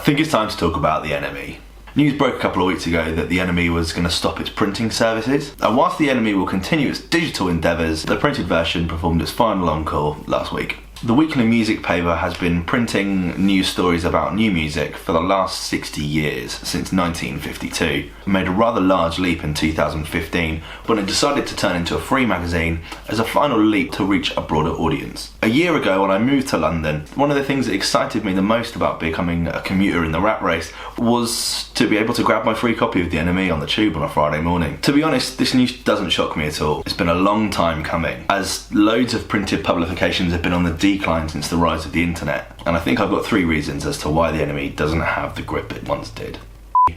think it's time to talk about the NME. News broke a couple of weeks ago that the NME was going to stop its printing services. And whilst the NME will continue its digital endeavours, the printed version performed its final encore last week. The weekly music paper has been printing news stories about new music for the last 60 years, since 1952. It made a rather large leap in 2015 when it decided to turn into a free magazine as a final leap to reach a broader audience. A year ago, when I moved to London, one of the things that excited me the most about becoming a commuter in the rat race was to be able to grab my free copy of the NME on the tube on a Friday morning. To be honest, this news doesn't shock me at all. It's been a long time coming, as loads of printed publications have been on the decline since the rise of the internet, and I think I've got 3 reasons as to why the NME doesn't have the grip it once did.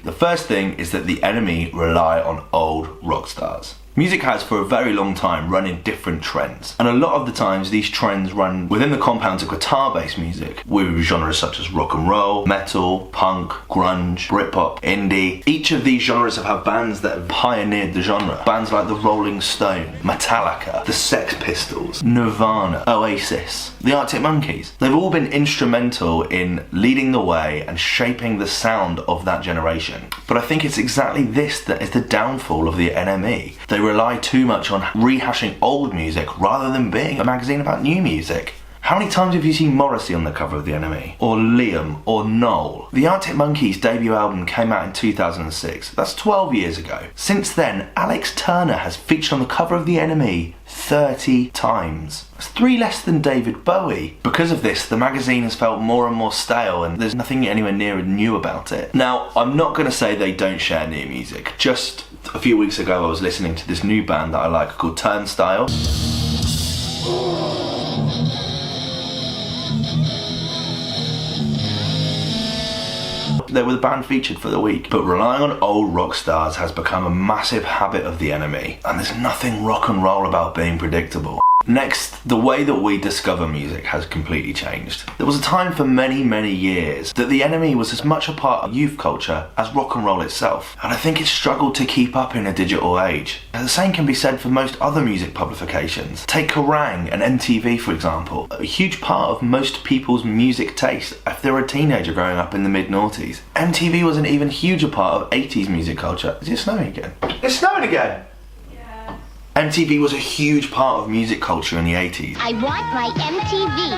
The first thing is that the NME rely on old rock stars. Music has for a very long time run in different trends, and a lot of the times these trends run within the compounds of guitar-based music, with genres such as rock and roll, metal, punk, grunge, Britpop, indie. Each of these genres have had bands that have pioneered the genre. Bands like the Rolling Stones, Metallica, the Sex Pistols, Nirvana, Oasis, the Arctic Monkeys. They've all been instrumental in leading the way and shaping the sound of that generation. But I think it's exactly this that is the downfall of the NME. They rely too much on rehashing old music rather than being a magazine about new music. How many times have you seen Morrissey on the cover of the NME? Or Liam? Or Noel? The Arctic Monkeys' debut album came out in 2006. That's 12 years ago. Since then, Alex Turner has featured on the cover of the NME 30 times. That's 3 less than David Bowie. Because of this, the magazine has felt more and more stale, and there's nothing anywhere near new about it. Now, I'm not going to say they don't share new music. Just a few weeks ago, I was listening to this new band that I like called Turnstile. They were the band featured for the week. But relying on old rock stars has become a massive habit of the NME, and there's nothing rock and roll about being predictable. Next, the way that we discover music has completely changed. There was a time for many, many years that the NME was as much a part of youth culture as rock and roll itself, and I think it's struggled to keep up in a digital age. And the same can be said for most other music publications. Take Kerrang and MTV, for example. A huge part of most people's music taste if they're a teenager growing up in the mid-noughties. MTV was an even huger part of 80s music culture. Is it snowing again? It's snowing again! MTV was a huge part of music culture in the 80s. I want my MTV.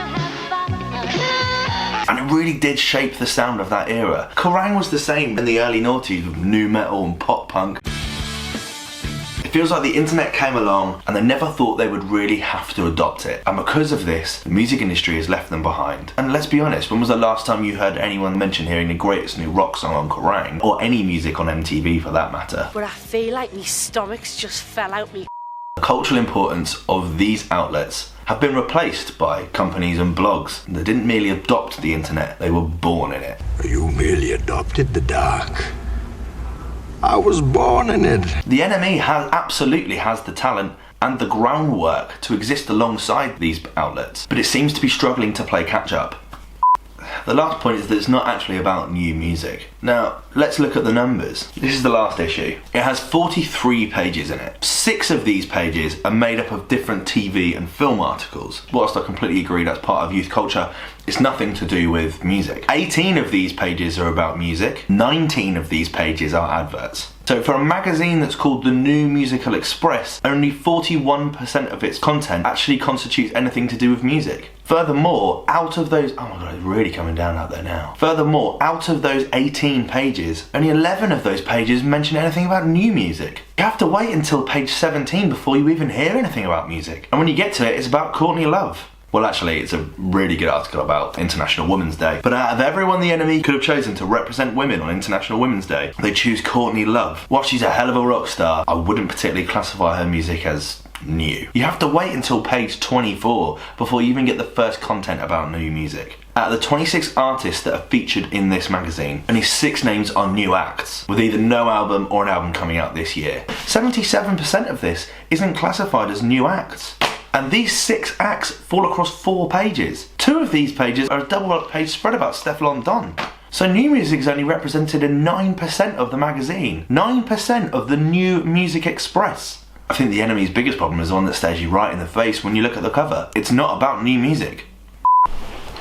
And it really did shape the sound of that era. Kerrang was the same in the early noughties with nu metal and pop punk. It feels like the internet came along and they never thought they would really have to adopt it. And because of this, the music industry has left them behind. And let's be honest, when was the last time you heard anyone mention hearing the greatest new rock song on Kerrang? Or any music on MTV for that matter? But I feel like my stomach's just fell out me. The cultural importance of these outlets have been replaced by companies and blogs that didn't merely adopt the internet, they were born in it. You merely adopted the dark. I was born in it. The NME absolutely has the talent and the groundwork to exist alongside these outlets, but it seems to be struggling to play catch up. The last point is that it's not actually about new music. Now, let's look at the numbers. This is the last issue. It has 43 pages in it. 6 of these pages are made up of different TV and film articles. Whilst I completely agree that's part of youth culture, it's nothing to do with music. 18 of these pages are about music. 19 of these pages are adverts. So for a magazine that's called the New Musical Express, only 41% of its content actually constitutes anything to do with music. Furthermore, out of those, oh my god, it's really coming down out there now. Furthermore, out of those 18 pages, only 11 of those pages mention anything about new music. You have to wait until page 17 before you even hear anything about music. And when you get to it, it's about Courtney Love. Well, actually, it's a really good article about International Women's Day. But out of everyone the NME could have chosen to represent women on International Women's Day, they choose Courtney Love. While she's a hell of a rock star, I wouldn't particularly classify her music as new. You have to wait until page 24 before you even get the first content about new music. Out of the 26 artists that are featured in this magazine, only 6 names are new acts, with either no album or an album coming out this year. 77% of this isn't classified as new acts. And these 6 acts fall across 4 pages. 2 of these pages are a double page spread about Stefflon Don. So new music is only represented in 9% of the magazine. 9% of the New Music Express. I think the NME's biggest problem is the one that stares you right in the face when you look at the cover. It's not about new music.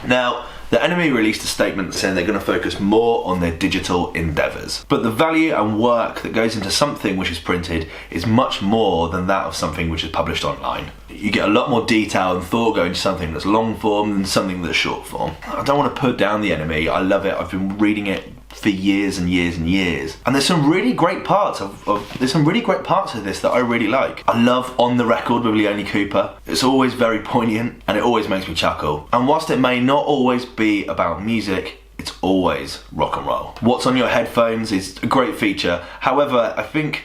Now, The NME released a statement saying they're going to focus more on their digital endeavours. But the value and work that goes into something which is printed is much more than that of something which is published online. You get a lot more detail and thought going into something that's long form than something that's short form. I don't want to put down the NME, I love it, I've been reading it for years and years and years, and there's some really great parts of this that I really like. I love On the Record with Leonie Cooper. It's always very poignant and it always makes me chuckle. And whilst it may not always be about music, it's always rock and roll. What's on your headphones is a great feature. However, I think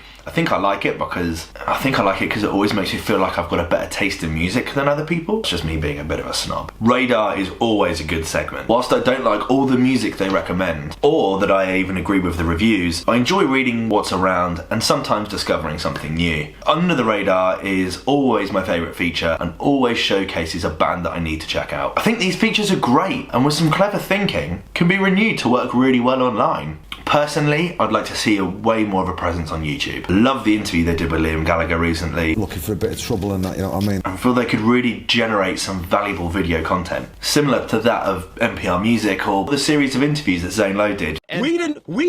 I like it because it always makes me feel like I've got a better taste in music than other people. It's just me being a bit of a snob. Radar is always a good segment. Whilst I don't like all the music they recommend, or that I even agree with the reviews, I enjoy reading what's around and sometimes discovering something new. Under the Radar is always my favourite feature and always showcases a band that I need to check out. I think these features are great and with some clever thinking can be renewed to work really well online. Personally, I'd like to see a way more of a presence on YouTube. Love the interview they did with Liam Gallagher recently. Looking for a bit of trouble and that, you know what I mean? I feel they could really generate some valuable video content, similar to that of NPR Music or the series of interviews that Zane Lowe did. We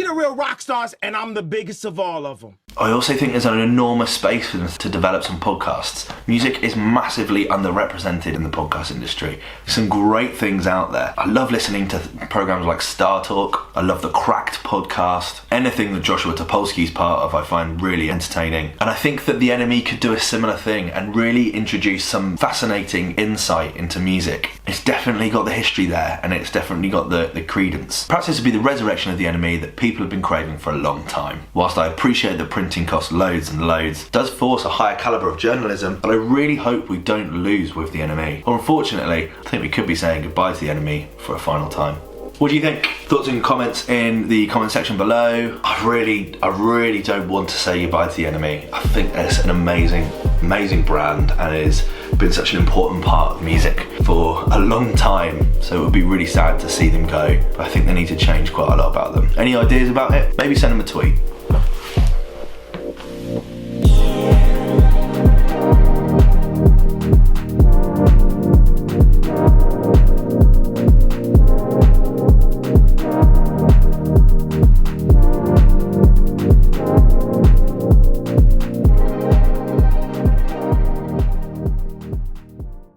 the real rock stars, and I'm the biggest of all of them. I also think there's an enormous space for them to develop some podcasts. Music is massively underrepresented in the podcast industry. There's some great things out there. I love listening to programs like Star Talk. I love the Cracked podcast. Anything that Joshua Topolsky's part of I find really entertaining. And I think that the NME could do a similar thing and really introduce some fascinating insight into music. It's definitely got the history there and it's definitely got the credence. Perhaps this would be the resurrection of the NME that people have been craving for a long time. Whilst I appreciate that printing costs loads and loads, it does force a higher calibre of journalism, but I really hope we don't lose with the NME. Or unfortunately, I think we could be saying goodbye to the NME for a final time. What do you think? Thoughts and comments in the comment section below. I really don't want to say goodbye to the NME. I think it's an amazing brand and it has been such an important part of music for a long time. So it would be really sad to see them go. But I think they need to change quite a lot about them. Any ideas about it? Maybe send them a tweet.